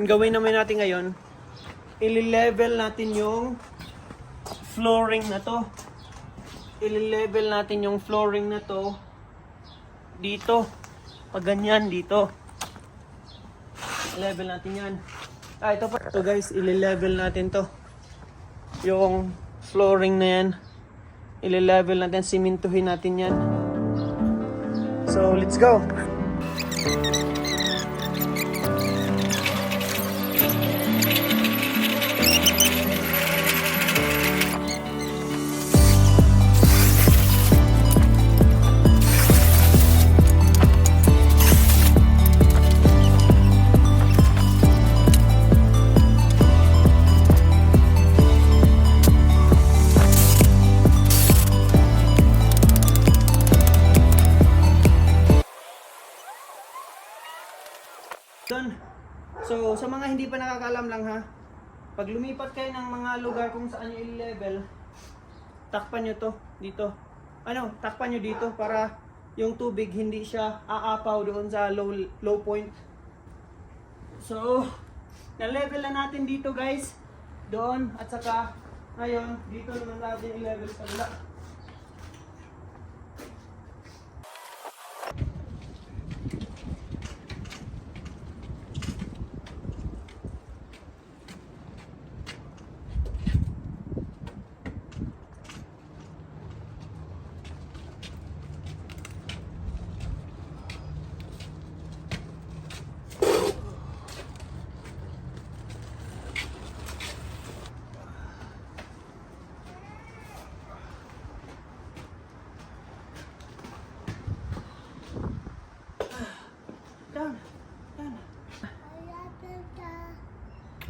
gawin naman natin ngayon, i-level natin yung flooring na to. I-level natin yung flooring na to dito. Pag ganyan dito. Level natin yan. Ito pa. So guys, i-level natin to. Yung flooring na yan. I-level natin, simintuhin natin yan. So, let's go. So, sa mga hindi pa nakakaalam lang ha, pag lumipat kayo ng mga lugar kung saan nyo i-level, takpan nyo to dito. Takpan nyo dito para yung tubig hindi siya aapaw doon sa low point. So, na-level na natin dito guys, doon at saka ngayon dito naman natin i-level sa kabila.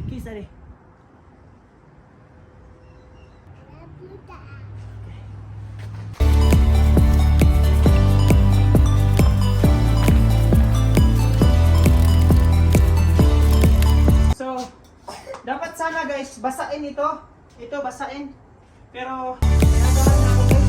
Kiss tadi. So, dapat sana guys, basain ito. Ito basain. Pero ginagawa na ako guys.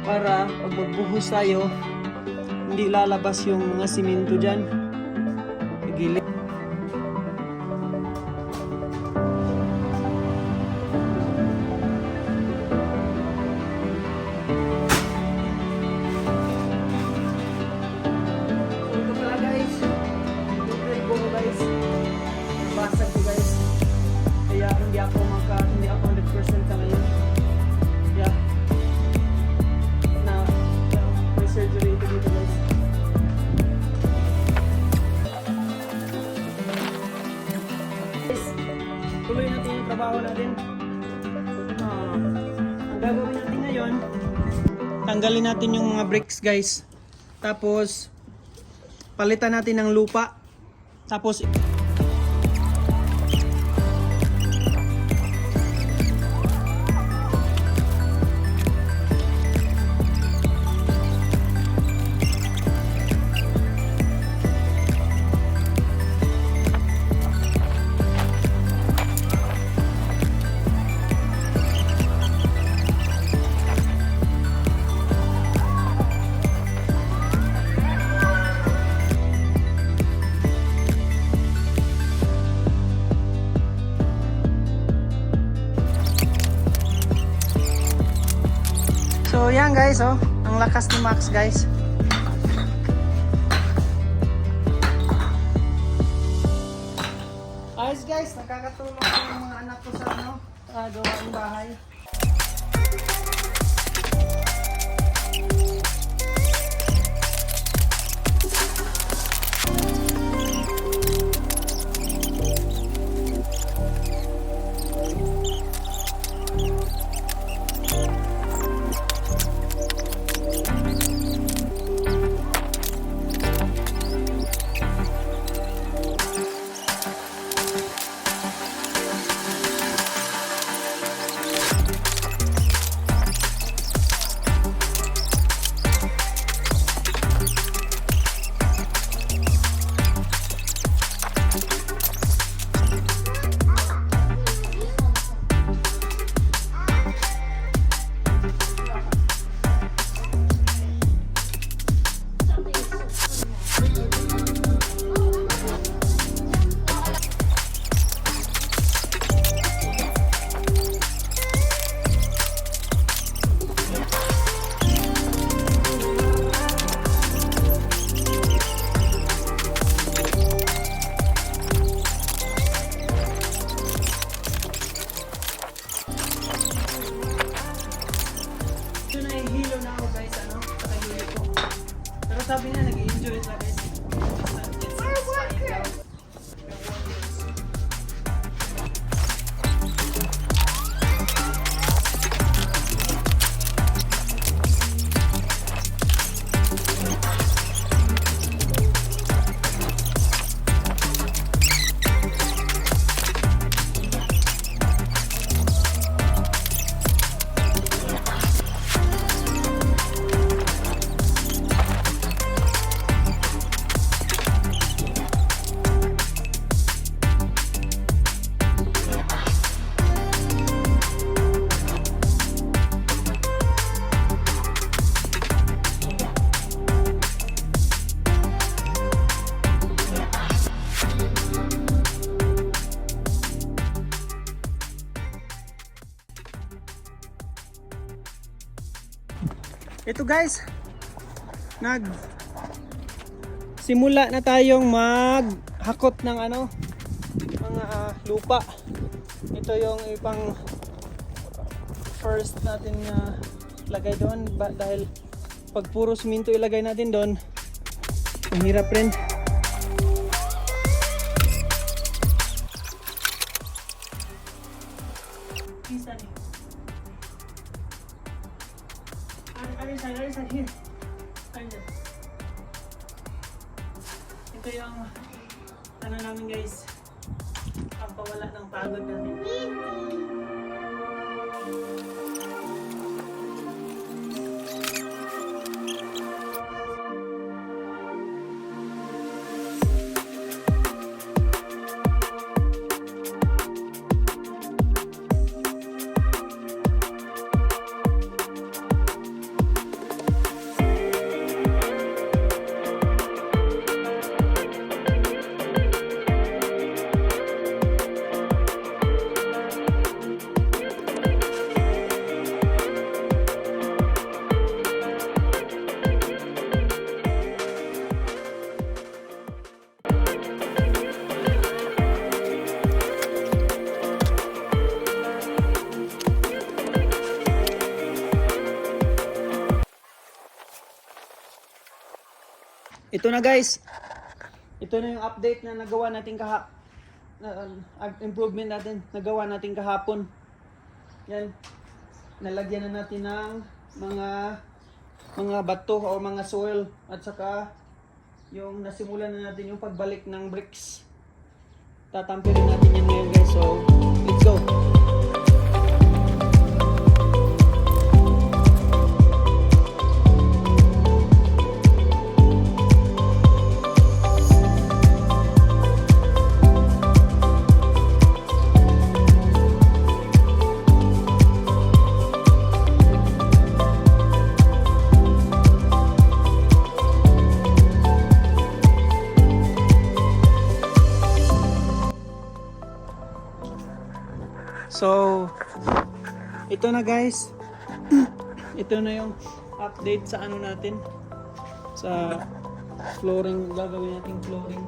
Para pag magbuhos tayo, hindi lalabas yung mga simento dyan. Gilid. Ito pala guys. Ito ko guys. Nabasag ko guys. Kaya hindi ako 100% sa ngayon. Yeah. Surgery ito dito guys. Tuloy natin yung trabaho natin. Ang gagawin natin ngayon, tanggalin natin yung mga bricks guys. Tapos palitan natin ng lupa. Tapos so yan guys, ang lakas ni Max guys. Ayos guys, nakakatulong yung mga anak ko sa gawaing bahay. Ito guys, simula na tayong maghakot ng mga lupa. Ito yung ipang first natin na lagay doon dahil pag puro siminto ilagay natin doon, ang hirap rin. Here. Ito yung namin guys, ang pawala ng pagod natin. Ito na guys, ito na yung update na nagawa natin improvement natin nagawa natin kahapon. Yan, nalagyan na natin ng mga bato o mga soil, at saka yung nasimulan na natin yung pagbalik ng bricks. Tatampirin natin yan ngayon guys, so let's go. So, ito na guys. Ito na yung update sa natin. Sa flooring, gagawin natin flooring.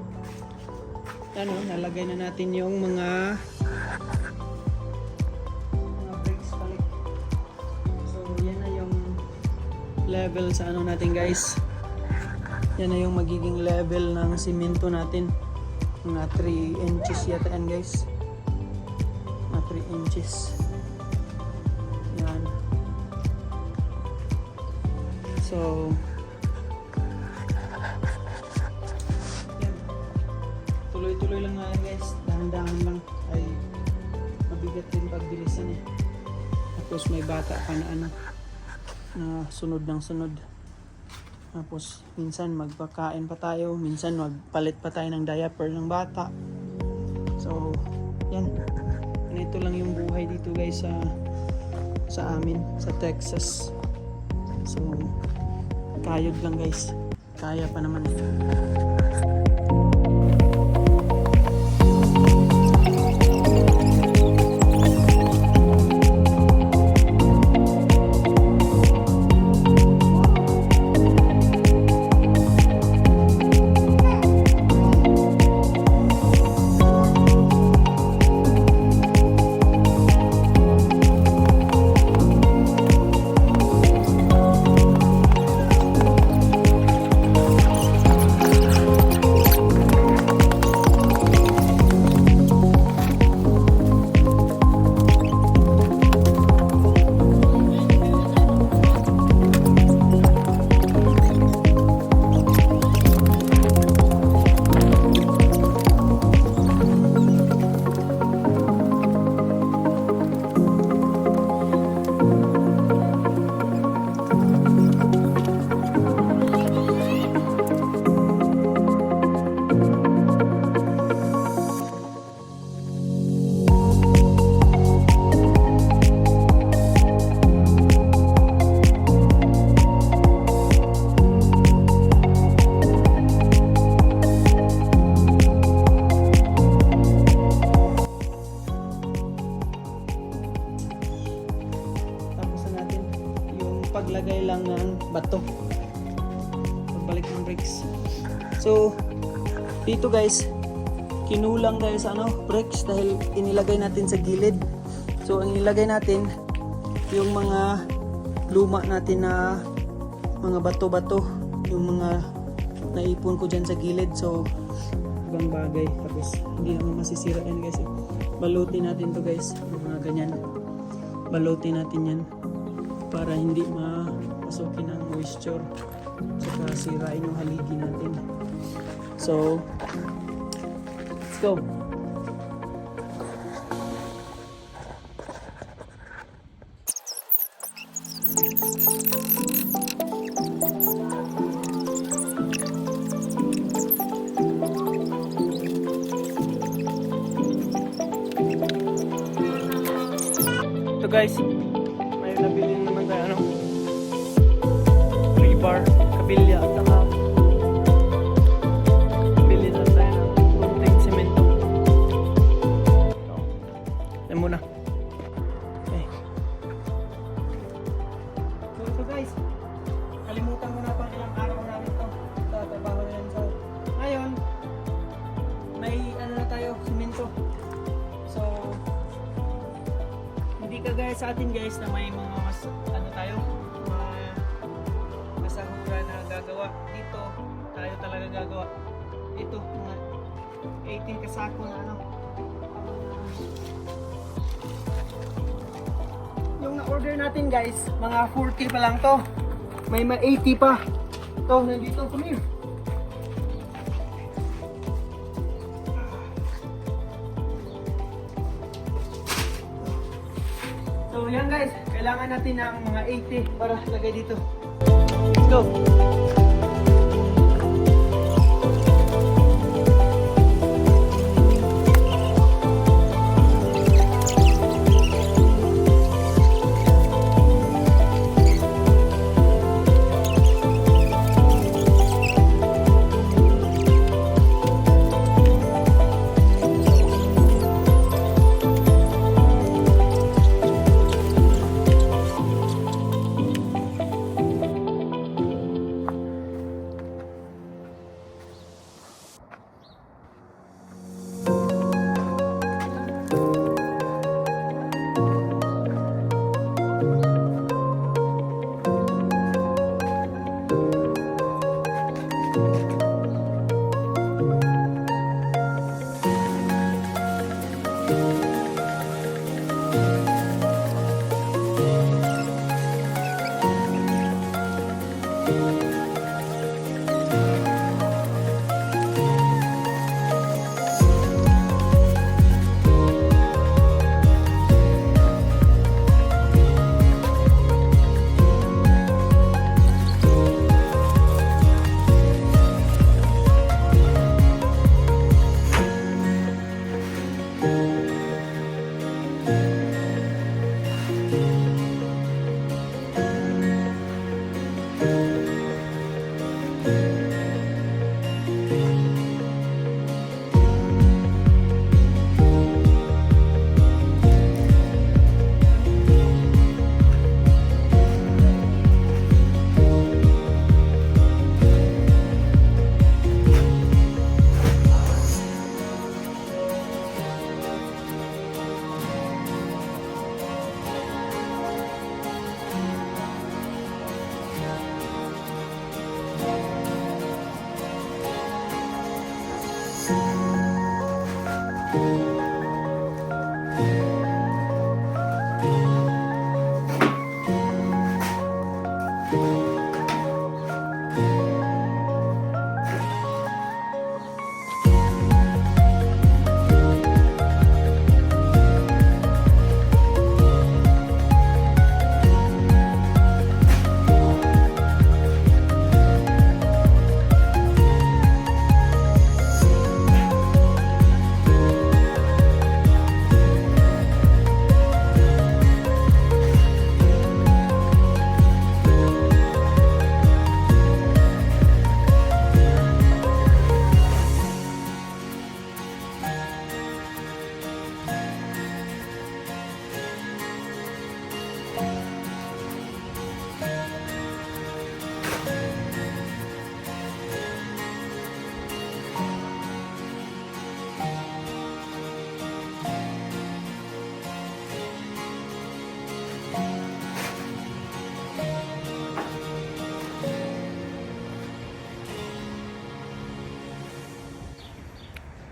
Nalagay na natin yung mga bricks palik. So, yan na yung level sa natin guys. Yan na yung magiging level ng simento natin. Mga 3 inches yata yan guys. 3 inches. Yan. So, yan. Tuloy-tuloy lang nga yan guys. Dahan-dahan lang. Ay mabigat din pagbilisan eh. Tapos may bata pa na na sunod ng sunod. Tapos minsan magpakain pa tayo, minsan magpalit pa tayo ng diaper ng bata. So, yan. Ito lang yung buhay dito guys sa amin sa Texas. So kayod lang guys, kaya pa naman. bato. Pagbalik ng bricks. So, dito guys, kinulang dahil sa bricks dahil inilagay natin sa gilid. So, ang inilagay natin yung mga luma natin na mga bato-bato, yung mga naipon ko dyan sa gilid. So, ibang bagay. Tapos, hindi naman masisira yan guys. Balutin natin to guys. Yung mga ganyan. Balutin natin yan para hindi mapasukin ang moisture. Saka sirain yung haligi natin. So, let's go. Ito guys, may nabili naman tayo rebar, kabilya at saka bili na tayo ng kunting semento. Yan muna. Okay. So ito guys, kalimutan ko na pang ilang araw namin ito sa trabaho na yan. So ngayon, may na tayo, semento. So hindi kagaya sa atin guys na may mga tayo masahura na gagawa. Dito tayo talaga gagawa. Ito mga 18 kasako na yung na-order natin guys, mga 40 pa lang to. May 80 pa. Ito, nandito. Come here. So yan guys, kailangan natin ng mga 80 para lagay dito. Let's go!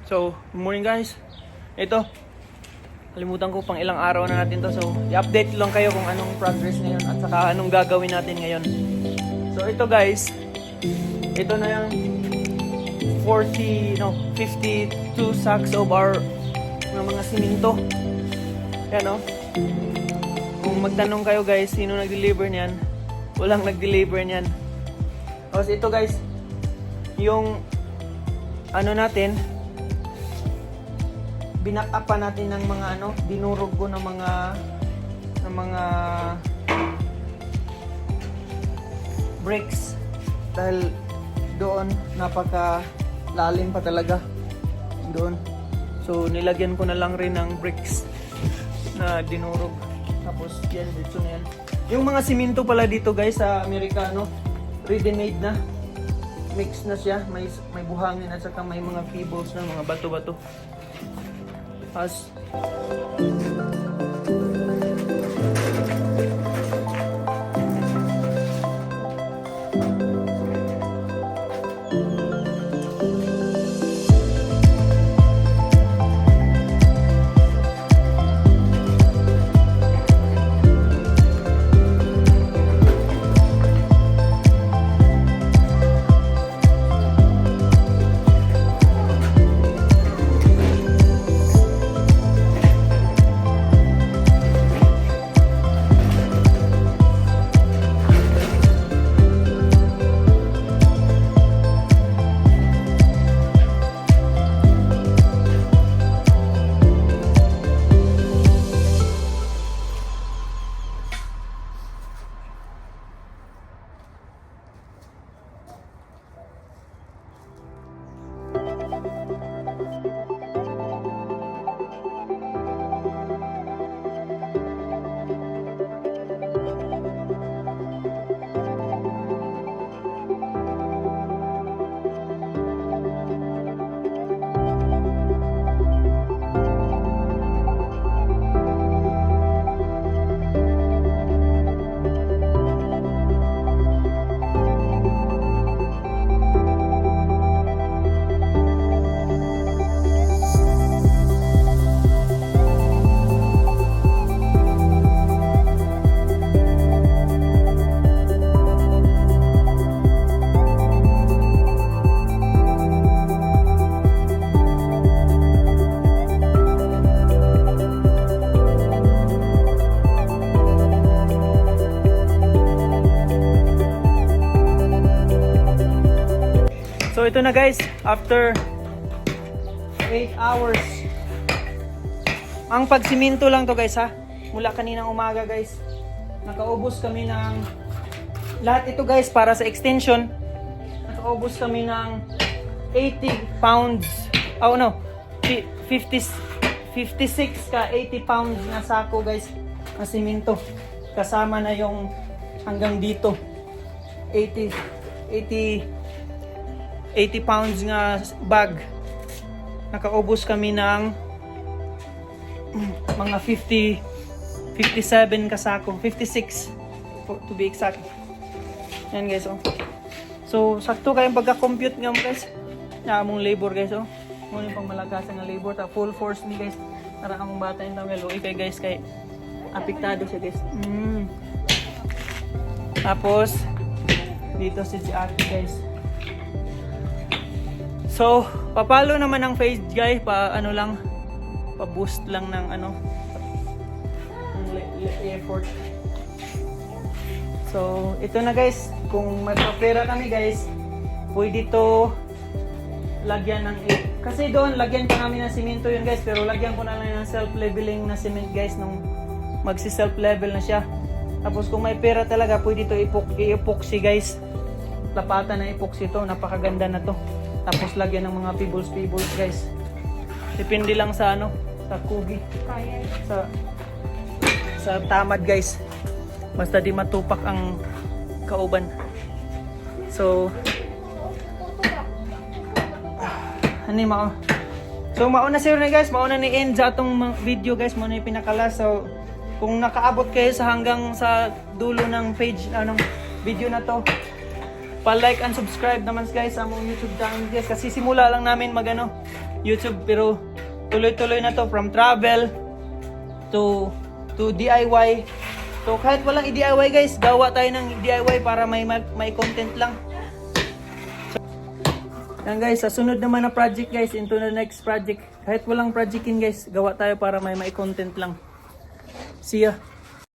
So, good morning guys. Ito, kalimutan ko pang ilang araw na natin to. So, i-update lang kayo kung anong progress ngayon at saka anong gagawin natin ngayon. So, ito guys, ito na yung 52 sacks of our ng mga siminto. Yan o. Kung magtanong kayo guys, sino nag-deliver niyan? Walang nag-deliver niyan. Tapos ito guys, yung ano natin, binak-up pa natin ng mga ano, dinurog ko ng mga bricks dahil doon napaka lalim pa talaga doon. So nilagyan ko na lang rin ng bricks na dinurog. Tapos yan, dito na yan. Yung mga siminto pala dito guys sa Amerikano, ready-made na. Mix na siya, may buhangin at saka may mga pebbles na mga bato-bato. As so ito na guys, after 8 hours. Ang pagsiminto lang to guys ha. Mula kaninang umaga guys. Nakaubos kami ng lahat ito guys para sa extension. Nakaubos kami ng 80 pounds. Oh no. 56 ka 80 pounds na sako guys na siminto. Kasama na yung hanggang dito. 80 pounds nga bag. Nakaubos kami ng mga 57 kasako, 56 to be exact. Yan guys oh. So sakto kayong pagka-compute nga mo guys. Na among labor guys oh. Muna yung pangmalagasan ng labor ta full force ni guys. Tara among bata yung tawel. Okay guys kay apektado siya guys. Tapos dito si ate guys. So, papalo naman ang page guys, ano lang, pa-boost lang ng ano, effort. So, ito na guys, kung magpapera kami guys, pwede to lagyan ng kasi doon lagyan pa namin ng simento yun guys, pero lagyan ko na lang ng self-leveling na cement guys nung magsi-self-level na siya. Tapos kung may pera talaga, pwede to i-epoxy guys. Lapatan na epoxy to, napakaganda na to. Tapos lagyan ng mga pebbles guys. Depende lang sa ano, sa kugi. Sa tamad guys. Basta di matupak ang kauban. So mauna sir na guys, mauna ni end sa atong video guys, mauna yung pinakala. So kung nakaabot kayo sa hanggang sa dulo ng page ng video na to, pa-like and subscribe naman guys sa among YouTube channel guys. Kasi simula lang namin mag YouTube, pero tuloy-tuloy na to, from travel to DIY. So kahit walang i-DIY guys, gawa tayo ng DIY para may content lang. Yan guys, sa sunod naman na project guys, into the next project. Kahit walang projectin guys, gawa tayo para may content lang. See ya!